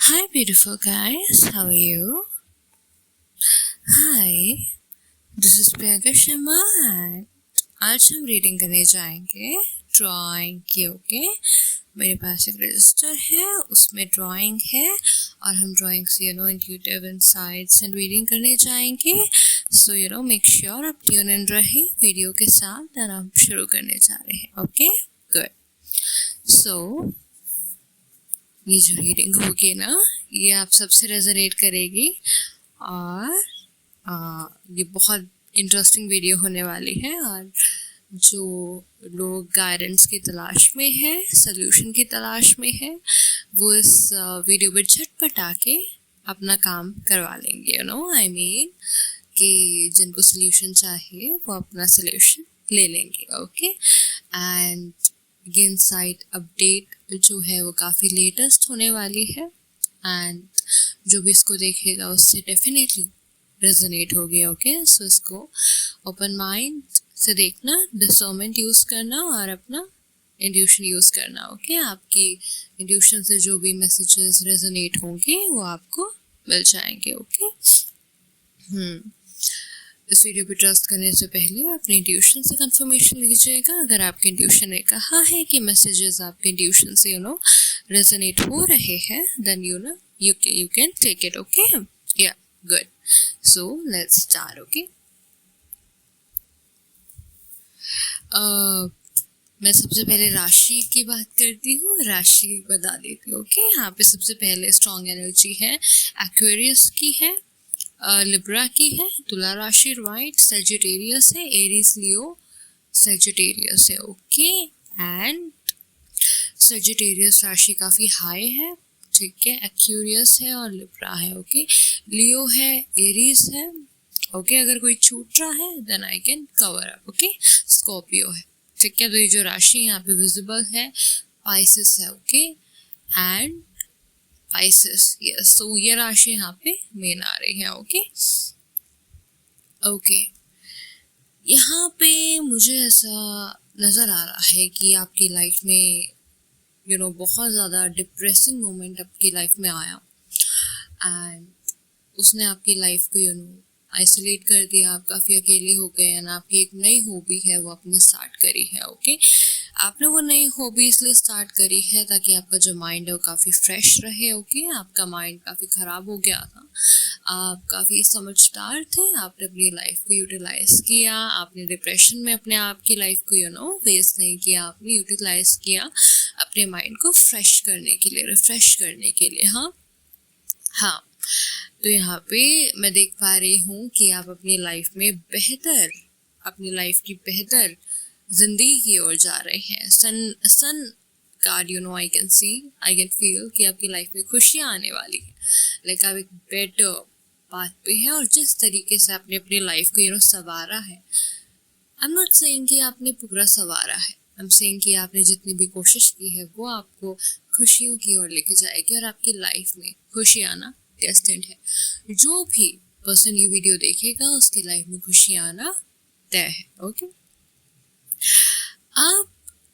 Hi, beautiful guys. How are you? Hi, this is Priyanka Sharma and आज हम reading करने जाएंगे drawing की। ओके, मेरे पास एक रजिस्टर है, उसमें ड्राइंग है और हम ड्राइंग से इंट्यूटिव इनसाइट्स एंड रीडिंग करने जाएंगे। सो मेक श्योर आप ट्यून इन रहे वीडियो के साथ और हम शुरू करने जा रहे हैं। Okay, good. सो ये जो रीडिंग होगी ना, ये आप सबसे रेजोनेट करेगी और ये बहुत इंटरेस्टिंग वीडियो होने वाली है। और जो लोग गाइडेंस की तलाश में है, सल्यूशन की तलाश में है, वो इस वीडियो पर झटपट आके अपना काम करवा लेंगे। आई मीन कि जिनको सल्यूशन चाहिए वो अपना सल्यूशन ले लेंगे। ओके, एंड ये इनसाइट अपडेट जो है वो काफ़ी लेटेस्ट होने वाली है एंड जो भी इसको देखेगा उससे डेफिनेटली रेजोनेट होगी। ओके, सो इसको ओपन माइंड से देखना, डिसर्नमेंट यूज़ करना और अपना इंट्यूशन यूज़ करना। ओके, आपकी इंट्यूशन से जो भी मैसेजेस रेजोनेट होंगे वो आपको मिल जाएंगे। ओके, इस वीडियो पे ट्रस्ट करने से पहले अपने इंट्यूशन से कंफर्मेशन लीजिएगा। अगर आपके इंट्यूशन ने कहा है कि मैसेजेस आपके इंट्यूशन से रेजोनेट हो रहे हैं, then you can take it. Okay, yeah, good. So let's start. Okay, मैं सबसे पहले राशि की बात करती हूँ, राशि बता देती हूँ। ओके, यहाँ पे सबसे पहले स्ट्रॉन्ग एनर्जी है एक्वेरियस की है, लिब्रा की है, तुला राशि राइट, सेजिटेरियस है, एरीज लियो सेजिटेरियस है। ओके, एंड सेजिटेरियस राशि काफ़ी हाई है, ठीक है, एक्वेरियस है और लिब्रा है। ओके, लियो है, एरीज है। ओके, अगर कोई छूट रहा है then I can cover up. Okay, Scorpio है, ठीक है। तो ये जो राशि यहाँ पे विजिबल है पाइसेस है। ओके, एंड पाइसेस, यस, तो ये राशि यहाँ पे मेन आ रही है। ओके ओके, यहाँ पे मुझे ऐसा नज़र आ रहा है कि आपकी लाइफ में बहुत ज़्यादा डिप्रेसिंग मोमेंट आपकी लाइफ में आया एंड उसने आपकी लाइफ को आइसोलेट कर दिया। आप काफ़ी अकेले हो गए एंड आपकी एक नई हॉबी है वो आपने स्टार्ट करी है। ओके, आपने वो नई हॉबी इसलिए स्टार्ट करी है ताकि आपका जो माइंड है वो काफ़ी फ्रेश रहे। ओके, आपका माइंड काफ़ी ख़राब हो गया था, आप काफ़ी समझदार थे, आपने अपनी लाइफ को यूटिलाइज़ किया, आपने डिप्रेशन में अपने आप की लाइफ को वेस्ट नहीं किया, आपने यूटिलाइज़ किया अपने माइंड को फ्रेश करने के लिए, रिफ्रेश करने के लिए। हाँ, तो यहाँ पे मैं देख पा रही हूँ कि आप अपनी लाइफ में अपनी लाइफ की बेहतर जिंदगी की ओर जा रहे हैं। Sun card I can see, I can feel कि आपकी लाइफ में खुशियाँ आने वाली है। लाइक आप एक बेटर पाथ पे हैं और जिस तरीके से आपने अपनी लाइफ को संवारा है, आई एम नॉट सेइंग कि आपने पूरा संवारा है, आई एम सेइंग कि आपने जितनी भी कोशिश की है वो आपको खुशियों की ओर लेके जाएगी और आपकी लाइफ में खुशी आना डेस्टिन्ड है। जो भी पर्सन ये वीडियो देखेगा उसकी लाइफ में खुशी आना तय है। ओके, आप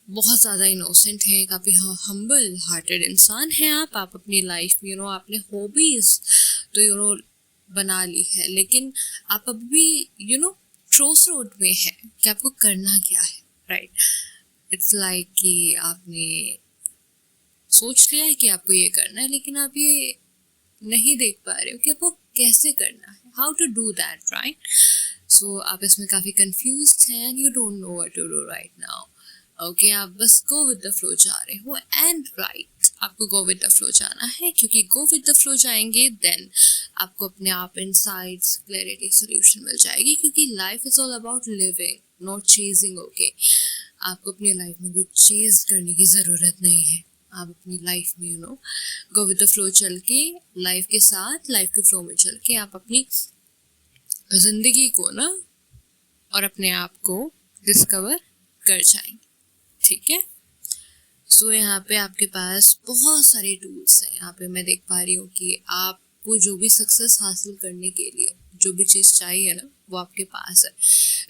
बहुत ज़्यादा इनोसेंट हैं, काफ़ी हम्बल हार्टेड इंसान हैं आप अपनी लाइफ में आपने हॉबीज़ तो बना ली है, लेकिन आप अभी भी क्रॉस रोड में है कि आपको करना क्या है। राइट, इट्स लाइक कि आपने सोच लिया है कि आपको ये करना है, लेकिन आप ये नहीं देख पा रहे हो कि आपको कैसे करना है, how to do that. Right, so आप इसमें काफ़ी कंफ्यूज्ड हैं and you don't know what to do right now. Okay, आप बस गो विद द फ्लो जा रहे हो एंड राइट, आपको गो विद द फ्लो जाना है, क्योंकि गो विद द फ्लो जाएंगे देन आपको अपने आप इनसाइट्स, क्लैरिटी, सोल्यूशन मिल जाएगी, क्योंकि life is all about living not chasing. Okay, आपको अपनी लाइफ में कुछ चेज करने की ज़रूरत नहीं है। आप अपनी लाइफ में गो विद द फ्लो चल के, लाइफ के साथ, लाइफ के फ्लो में चल के आप अपनी ज़िंदगी को और अपने आप को डिस्कवर कर जाएंगे। ठीक है, सो यहाँ पे आपके पास बहुत सारे टूल्स हैं। यहाँ पे मैं देख पा रही हूँ कि आपको जो भी सक्सेस हासिल करने के लिए जो भी चीज़ चाहिए ना वो आपके पास है,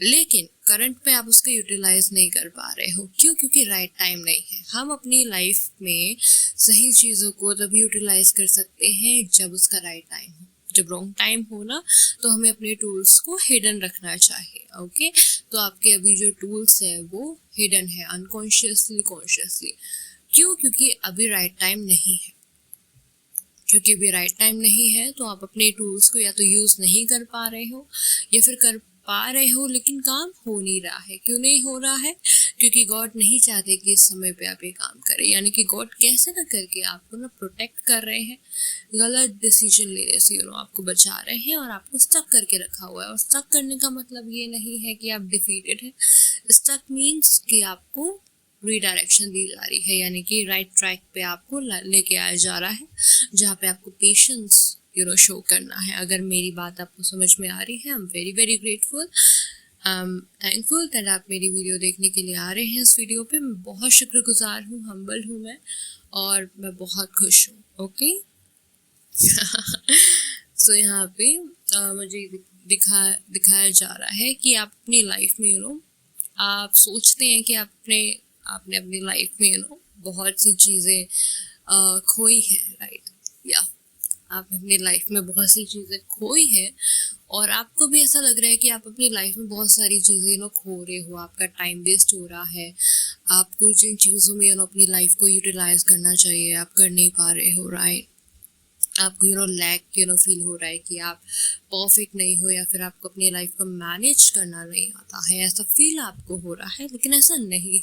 लेकिन करंट में आप उसको यूटिलाइज नहीं कर पा रहे हो। क्यों? क्योंकि राइट टाइम नहीं है। हम अपनी लाइफ में सही चीज़ों को तभी यूटिलाइज कर सकते हैं जब उसका राइट टाइम हो। जब रॉन्ग टाइम हो ना तो हमें अपने टूल्स को हिडन रखना चाहिए। ओके, तो आपके अभी जो टूल्स है वो हिडन है अनकॉन्शियसली कॉन्शियसली। क्यों? क्योंकि अभी राइट टाइम नहीं है। क्योंकि अभी राइट टाइम नहीं है तो आप अपने टूल्स को या तो यूज़ नहीं कर पा रहे हो या फिर कर पा रहे हो लेकिन काम हो नहीं रहा है। क्यों नहीं हो रहा है? क्योंकि गॉड नहीं चाहते कि इस समय पे आप ये काम करें। यानी कि गॉड कैसे ना करके आपको ना प्रोटेक्ट कर रहे हैं, गलत डिसीजन लेने से आपको बचा रहे हैं और आपको स्टक करके रखा हुआ है। और स्टक करने का मतलब ये नहीं है कि आप डिफीटेड हैं। स्टक मीन्स कि आपको रीडायरेक्शन दी जा रही है, यानी कि राइट ट्रैक पे आपको लेके आया जा रहा है, जहाँ पे आपको पेशेंस शो करना है। अगर मेरी बात आपको समझ में आ रही है, I am very very grateful, thankful that आप मेरी वीडियो देखने के लिए आ रहे हैं। इस वीडियो पे मैं बहुत शुक्रगुजार हूँ, हम्बल हूँ मैं, और मैं बहुत खुश हूँ। ओके सो यहाँ पे मुझे दिखाया जा रहा है कि आप अपनी लाइफ में आप सोचते हैं कि आपने अपनी लाइफ में बहुत सी चीज़ें खोई हैं, राइट? या आपने अपनी लाइफ में बहुत सी चीज़ें खोई हैं और आपको भी ऐसा लग रहा है कि आप अपनी लाइफ में बहुत सारी चीज़ें खो रहे हो, आपका टाइम वेस्ट हो रहा है, आपको जिन चीज़ों में अपनी लाइफ को यूटिलाइज करना चाहिए आप कर नहीं पा रहे हो, राइट? आपको लैक फील हो रहा है कि आप परफेक्ट नहीं हो या फिर आपको अपनी लाइफ को मैनेज करना नहीं आता है, ऐसा फील आपको हो रहा है। लेकिन ऐसा नहीं,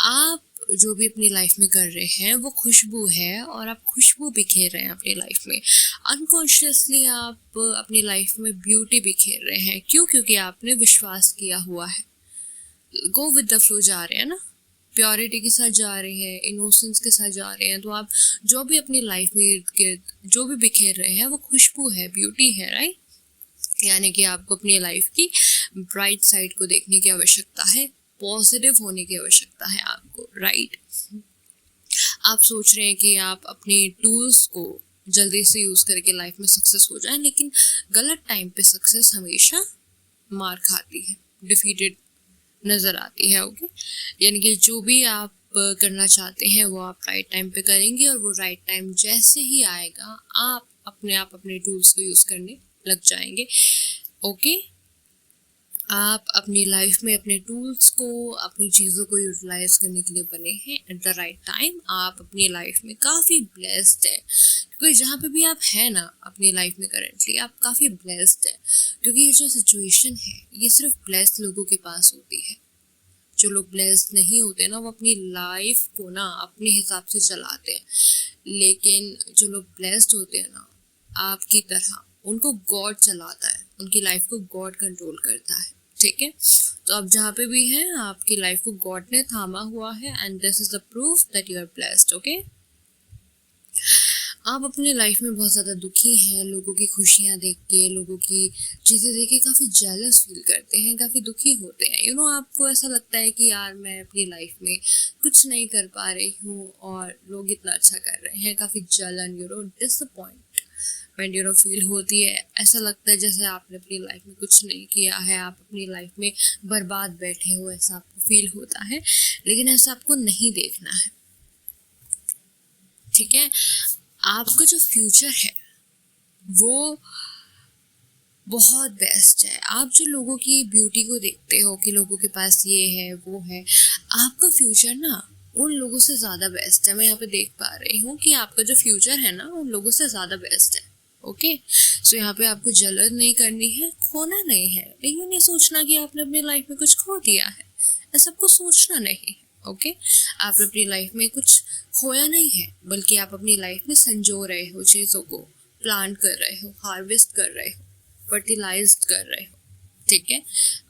आप जो भी अपनी लाइफ में कर रहे हैं वो खुशबू है और आप खुशबू बिखेर रहे हैं अपनी लाइफ में। अनकॉन्शियसली आप अपनी लाइफ में ब्यूटी बिखेर रहे हैं। क्यों? क्योंकि आपने विश्वास किया हुआ है, गो विद द फ्लो जा रहे हैं ना, प्योरिटी के साथ जा रहे हैं, इनोसेंस के साथ जा रहे हैं। तो आप जो भी अपनी लाइफ में इर्द गिर्द जो भी बिखेर रहे हैं वो खुशबू है, ब्यूटी है, राइट? यानी कि आपको अपनी लाइफ की ब्राइट साइड को देखने की आवश्यकता है, पॉजिटिव होने की आवश्यकता है आपको, राइट? आप सोच रहे हैं कि आप अपने टूल्स को जल्दी से यूज़ करके लाइफ में सक्सेस हो जाए, लेकिन गलत टाइम पे सक्सेस हमेशा मार खाती है, डिफीटेड नज़र आती है। ओके, यानी कि जो भी आप करना चाहते हैं वो आप राइट टाइम पे करेंगे और वो राइट टाइम जैसे ही आएगा आप अपने टूल्स को यूज़ करने लग जाएंगे। ओके, आप अपनी लाइफ में अपने टूल्स को, अपनी चीज़ों को यूटिलाइज करने के लिए बने हैं एट द राइट टाइम। आप अपनी लाइफ में काफ़ी ब्लेस्ड हैं, क्योंकि जहाँ पे भी आप हैं ना अपनी लाइफ में करेंटली आप काफ़ी ब्लेस्ड हैं। क्योंकि ये जो सिचुएशन है ये सिर्फ ब्लेस्ड लोगों के पास होती है। जो लोग ब्लेस्ड नहीं होते ना वो अपनी लाइफ को ना अपने हिसाब से चलाते हैं, लेकिन जो लोग ब्लेस्ड होते हैं ना आपकी तरह, उनको गॉड चलाता है, उनकी लाइफ को गॉड कंट्रोल करता है। ठीक है, तो आप जहाँ पे भी हैं आपकी लाइफ को गॉड ने थामा हुआ है and this is the proof that you are blessed. Okay, आप अपनी लाइफ में बहुत ज़्यादा दुखी हैं, लोगों की खुशियाँ देख के, लोगों की चीज़ें देख के काफ़ी जेलस फील करते हैं, काफ़ी दुखी होते हैं। आपको ऐसा लगता है कि यार मैं अपनी लाइफ में कुछ नहीं कर पा रही हूँ और लोग इतना अच्छा कर रहे हैं, काफ़ी जलन डिसअपॉइंटमेंट फील होती है। ऐसा लगता है जैसे आपने अपनी लाइफ में कुछ नहीं किया है, आप अपनी लाइफ में बर्बाद बैठे हो, ऐसा आपको फील होता है। लेकिन ऐसा आपको नहीं देखना है, ठीक है? आपका जो फ्यूचर है वो बहुत बेस्ट है। आप जो लोगों की ब्यूटी को देखते हो कि लोगों के पास ये है वो है, आपका फ्यूचर ना उन लोगों से ज़्यादा बेस्ट है। मैं यहाँ पे देख पा रही हूँ कि आपका जो फ्यूचर है ना उन लोगों से ज़्यादा बेस्ट है। ओके, सो यहाँ पे आपको जलन नहीं करनी है, खोना नहीं है, लेकिन ये सोचना कि आपने अपनी लाइफ में कुछ खो दिया है, ऐसा आपको सोचना नहीं है। ओके, आपने अपनी लाइफ में कुछ खोया नहीं है, बल्कि आप अपनी लाइफ में संजो रहे हो, चीज़ों को प्लांट कर रहे हो, हार्वेस्ट कर रहे हो, फर्टिलाइज कर रहे हो। ठीक है,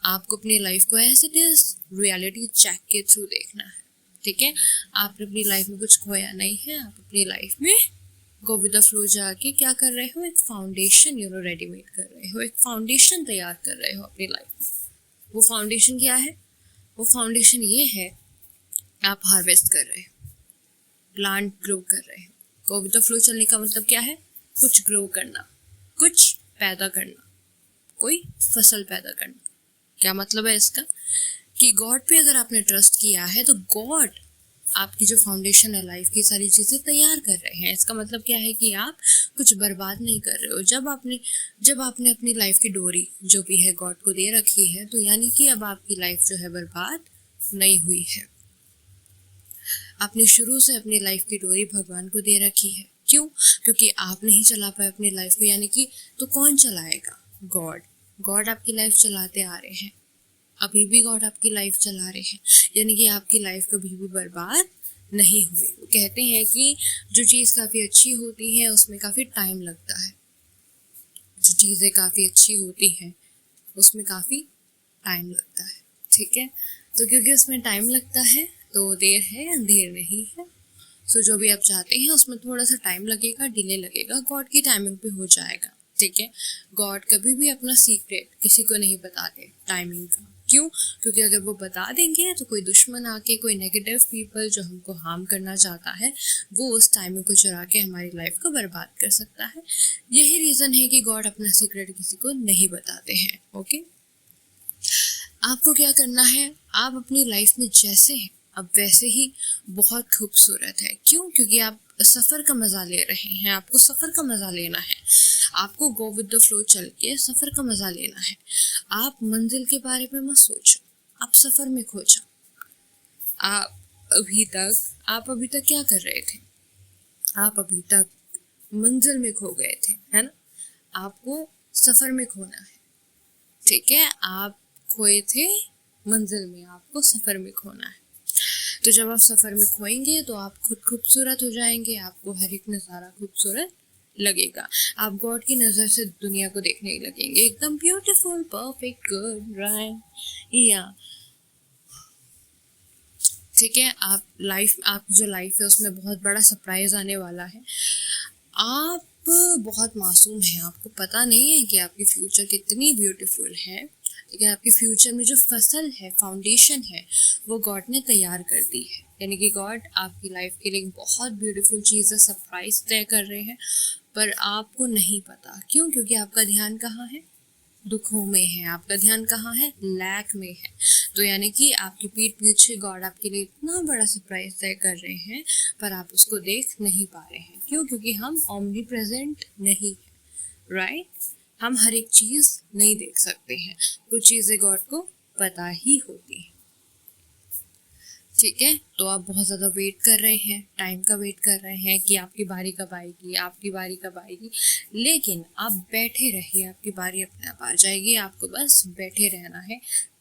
आपको अपनी लाइफ को as it is reality check के थ्रू देखना है। ठीक है, आपने अपनी लाइफ में कुछ खोया नहीं है, आप अपनी लाइफ में गो विद द फ्लो जाके क्या कर रहे हो, एक फाउंडेशन रेडीमेड कर रहे हो, एक फाउंडेशन तैयार कर रहे हो अपनी लाइफ में। वो फाउंडेशन क्या है? वो फाउंडेशन ये है, आप हार्वेस्ट कर रहे हो, प्लांट ग्रो कर रहे हो। गो विद द फ्लो चलने का मतलब क्या है? कुछ ग्रो करना, कुछ पैदा करना, कोई फसल पैदा करना। क्या मतलब है इसका? कि गॉड पे अगर आपने ट्रस्ट किया है तो गॉड आपकी जो फाउंडेशन है लाइफ की सारी चीज़ें तैयार कर रहे हैं। इसका मतलब क्या है कि आप कुछ बर्बाद नहीं कर रहे हो। जब आपने अपनी लाइफ की डोरी जो भी है गॉड को दे रखी है, तो यानी कि अब आपकी लाइफ जो है बर्बाद नहीं हुई है। आपने शुरू से अपनी लाइफ की डोरी भगवान को दे रखी है। क्यों? क्योंकि आप नहीं चला पाए अपनी लाइफ को, यानी कि तो कौन चलाएगा? गॉड। गॉड आपकी लाइफ चलाते आ रहे हैं, अभी भी गॉड आपकी लाइफ चला रहे हैं, यानी कि आपकी लाइफ कभी भी बर्बाद नहीं हुई। वो कहते हैं कि जो चीज़ काफ़ी अच्छी होती है उसमें काफ़ी टाइम लगता है। जो चीज़ें काफ़ी अच्छी होती हैं उसमें काफ़ी टाइम लगता है, ठीक है? तो क्योंकि उसमें टाइम लगता है तो देर है अंधेर नहीं है। सो जो भी आप चाहते हैं उसमें थोड़ा सा टाइम लगेगा, डिले लगेगा, गॉड की टाइमिंग पे हो जाएगा, ठीक है? गॉड कभी भी अपना सीक्रेट किसी को नहीं बताते टाइमिंग का। क्यों? क्योंकि अगर वो बता देंगे तो कोई दुश्मन आके, कोई नेगेटिव पीपल जो हमको हार्म करना चाहता है, वो उस टाइमिंग को चुरा के हमारी लाइफ को बर्बाद कर सकता है। यही रीज़न है कि गॉड अपना सीक्रेट किसी को नहीं बताते हैं, ओके? आपको क्या करना है? आप अपनी लाइफ में जैसे हैं अब वैसे ही बहुत खूबसूरत है। क्यों? क्योंकि आप सफ़र का मज़ा ले रहे हैं, आपको सफ़र का मज़ा लेना है, आपको गो विद द फ्लो चल के सफ़र का मज़ा लेना है। आप मंजिल के बारे में मत सोचो, आप सफ़र में खो जाओ। आप अभी तक क्या कर रहे थे? आप अभी तक मंजिल में खो गए थे, है ना? आपको सफ़र में खोना है, ठीक है? आप खोए थे मंजिल में, आपको सफ़र में खोना है। तो जब आप सफ़र में खोएंगे तो आप खुद खूबसूरत हो जाएंगे, आपको हर एक नज़ारा खूबसूरत लगेगा। आप गॉड की नज़र से दुनिया को देखने ही लगेंगे, एकदम ब्यूटीफुल, परफेक्ट, गुड, राइट, या ठीक है? आप जो लाइफ है उसमें बहुत बड़ा सरप्राइज आने वाला है। आप बहुत मासूम हैं, आपको पता नहीं है कि आपकी फ्यूचर कितनी ब्यूटीफुल है, लेकिन आपके फ्यूचर में जो फसल है, फाउंडेशन है, वो गॉड ने तैयार कर दी है। यानी कि गॉड आपकी लाइफ के लिए बहुत ब्यूटीफुल चीज़ें, सरप्राइज तय कर रहे हैं, पर आपको नहीं पता। क्यों? क्योंकि आपका ध्यान कहाँ है? दुखों में है। आपका ध्यान कहाँ है? लैक में है। तो यानी कि आपकी पीठ पीछे गॉड आपके लिए इतना बड़ा सरप्राइज तय कर रहे हैं, पर आप उसको देख नहीं पा रहे हैं। क्यों? क्योंकि हम ओमनी प्रेजेंट नहीं है, राइट? हम हर एक चीज़ नहीं देख सकते हैं, कुछ चीज़ें गॉड को पता ही होती है, ठीक है? तो आप बहुत ज़्यादा वेट कर रहे हैं, टाइम का वेट कर रहे हैं कि आपकी बारी कब आएगी, आपकी बारी कब आएगी, लेकिन आप बैठे रहिए, आपकी बारी अपने आप आ जाएगी। आपको बस बैठे रहना है,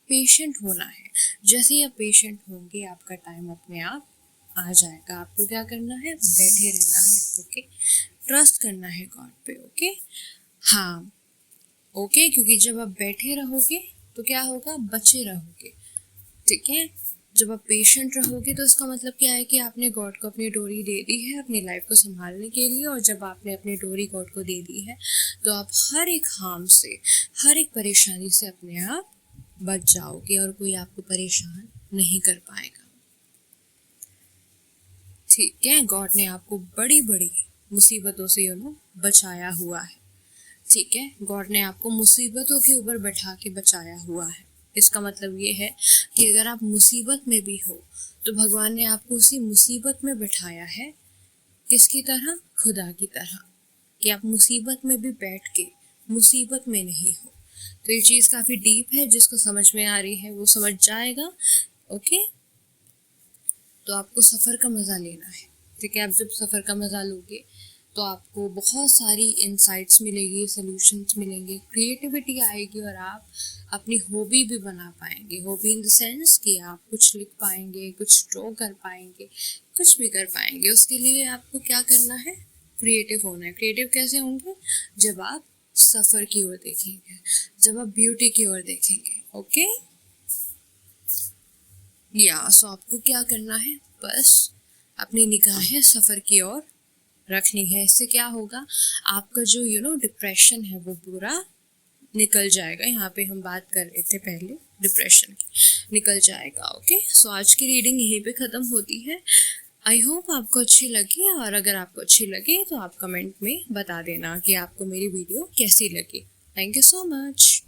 पेशेंट होना है। जैसे ही आप पेशेंट होंगे आपका टाइम अपने आप आ जाएगा। आपको क्या करना है? बैठे रहना है, ओके? ट्रस्ट करना है गॉड पे, ओके? हाँ, ओके? क्योंकि जब आप बैठे रहोगे तो क्या होगा? बचे रहोगे, ठीक है? जब आप पेशेंट रहोगे तो इसका मतलब क्या है कि आपने गॉड को अपनी डोरी दे दी है अपनी लाइफ को संभालने के लिए। और जब आपने अपनी डोरी गॉड को दे दी है तो आप हर एक हार्म से, हर एक परेशानी से अपने आप बच जाओगे और कोई आपको परेशान नहीं कर पाएगा, ठीक है? गॉड ने आपको बड़ी बड़ी मुसीबतों से बचाया हुआ है, ठीक है? गॉड ने आपको मुसीबतों के ऊपर बैठा के बचाया हुआ है। इसका मतलब ये है कि अगर आप मुसीबत में भी हो तो भगवान ने आपको उसी मुसीबत में बैठाया है, किसकी तरह? खुदा की तरह, कि आप मुसीबत में भी बैठ के मुसीबत में नहीं हो। तो ये चीज़ काफ़ी डीप है, जिसको समझ में आ रही है वो समझ जाएगा, ओके? तो आपको सफ़र का मज़ा लेना है, ठीक है? आप जब सफ़र का मज़ा लोगे तो आपको बहुत सारी इंसाइट्स मिलेगी, सॉल्यूशंस मिलेंगे, क्रिएटिविटी आएगी और आप अपनी हॉबी भी बना पाएंगे। हॉबी इन द सेंस कि आप कुछ लिख पाएंगे, कुछ ड्रॉ कर पाएंगे, कुछ भी कर पाएंगे। उसके लिए आपको क्या करना है? क्रिएटिव होना है। क्रिएटिव कैसे होंगे? जब आप सफ़र की ओर देखेंगे, जब आप ब्यूटी की ओर देखेंगे, ओके? सो आपको क्या करना है? बस अपनी निगाहें सफ़र की ओर रखनी है। इससे क्या होगा? आपका जो डिप्रेशन है वो पूरा निकल जाएगा। यहाँ पे हम बात कर रहे थे पहले डिप्रेशन की, निकल जाएगा, ओके? सो आज की रीडिंग यहीं पे ख़त्म होती है। आई होप आपको अच्छी लगी, और अगर आपको अच्छी लगे तो आप कमेंट में बता देना कि आपको मेरी वीडियो कैसी लगी। Thank you so much.